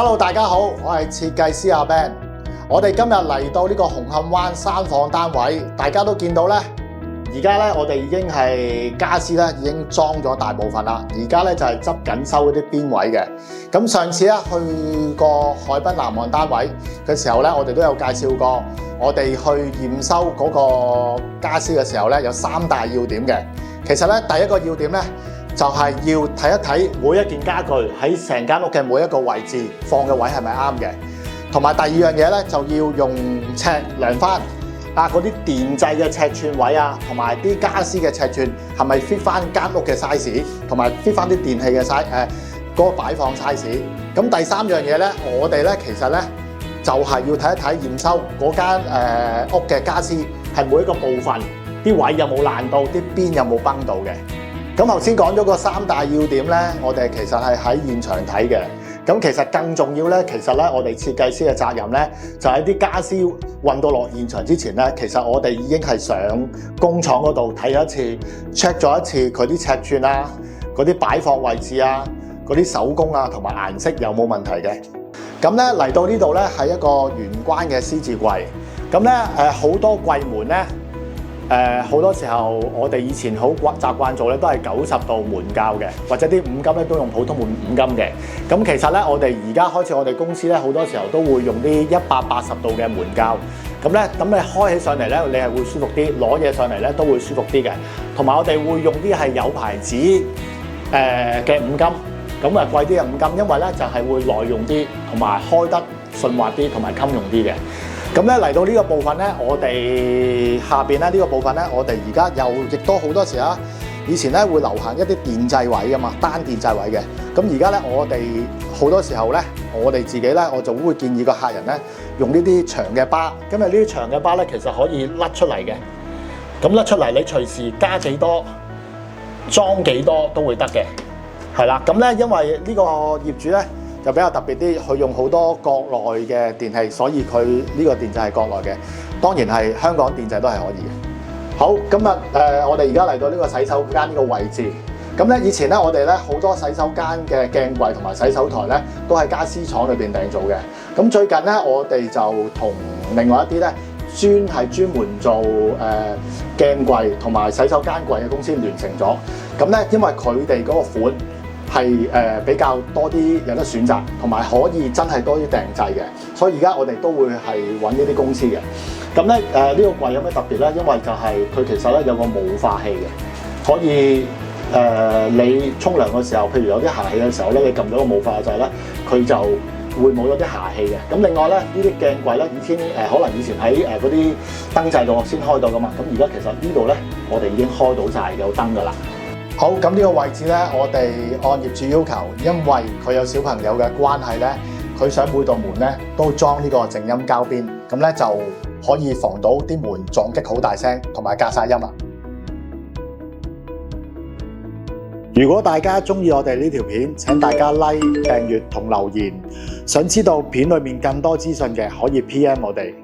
Hello， 大家好，我係設計師阿 Ben。我哋今日嚟到呢個紅磡灣3房單位，大家都見到咧，而家咧我哋已經係家私咧已經裝咗大部分啦。而家咧就係執緊收嗰啲邊位嘅。咁上次咧去過海濱南岸單位嘅時候咧，我哋都有介紹過，我哋去驗收嗰個家私嘅時候咧，有3大要點嘅。其實咧，第一個要點咧，就係要睇一睇每一件家具喺成間屋嘅每一個位置放嘅位係咪啱嘅，同埋第二樣嘢咧就要用尺量翻嗰啲電掣嘅尺寸位啊，同埋啲家私嘅尺寸係咪 fit 翻間屋嘅 size， 同埋 fit 翻啲電器嘅 size 嗰個擺放 size。咁第三樣嘢咧，我哋咧其實咧就係要睇一睇驗收嗰間屋嘅家私係每一個部分啲位有冇爛到，啲邊有冇崩到嘅。咁頭先講咗個3大要點咧，我哋其實係喺現場睇嘅。咁其實更重要咧，其實咧我哋設計師嘅責任咧，就喺啲家私運到落現場之前咧，其實我哋已經係上工廠嗰度睇咗一次 ，check 咗一次佢啲尺寸啊，嗰啲擺放位置啊，嗰啲手工啊同埋顏色有冇問題嘅。咁咧嚟到呢度咧係一個玄關嘅獅字櫃。咁咧好多櫃門咧。好多時候，我哋以前好習慣做咧，都係90度門鉸嘅，或者啲五金咧都用普通五金嘅。咁其實咧，我哋而家開始我哋公司咧，好多時候都會用啲180度嘅門鉸。咁咧，咁你開起上嚟咧，你係會舒服啲，攞嘢上嚟咧都會舒服啲嘅。同埋我哋會用啲係有牌子嘅五金，咁啊貴啲嘅五金，因為咧就係會耐用啲，同埋開得順滑啲，同埋襟用啲嘅。咁咧嚟到呢個部分咧，我哋下邊咧呢個部分咧，我哋而家又亦都好多時啊，以前咧會流行一啲電掣位㗎嘛，單電掣位嘅。咁而家咧我哋好多時候咧，我哋自己咧我就會建議個客人咧用呢啲長嘅巴，因為呢啲長嘅巴咧其實可以甩出嚟嘅。咁甩出嚟你隨時加幾多裝幾多都會得嘅，係啦。咁咧因為呢個業主咧，就比較特別啲，佢用好多國內嘅電器，所以佢呢個電掣係國內嘅。當然係香港電掣都係可以嘅。好，今日我哋而家嚟到呢個洗手間呢個位置。咁咧以前咧我哋咧好多洗手間嘅鏡櫃同埋洗手台咧都喺家私廠裏邊訂做嘅。咁最近咧我哋就同另外一啲咧專門做鏡櫃同埋洗手間櫃嘅公司聯成咗。咁咧因為佢哋嗰個款係比較多啲有得選擇，同埋可以真係多啲訂製嘅，所以而家我哋都會係揾呢啲公司嘅。咁咧呢個櫃有咩特別咧？因為就係佢其實咧有個霧化器嘅，可以你沖涼嘅時候，譬如有啲霞氣嘅時候咧，你撳咗個霧化掣咧，佢就會冇咗啲霞氣嘅。咁另外咧呢啲鏡櫃咧，可能以前喺嗰啲燈掣度先開到噶嘛，咁而家其實呢度咧我哋已經開到晒有燈噶啦。好，咁呢個位置咧，我哋按業主要求，因為佢有小朋友嘅關係咧，佢想每道門咧都裝呢個靜音膠邊，咁咧就可以防到啲門撞擊好大聲，同埋隔晒音啦。如果大家中意我哋呢條片，請大家 like、訂閱同留言。想知道片裏面更多資訊嘅，可以 PM 我哋。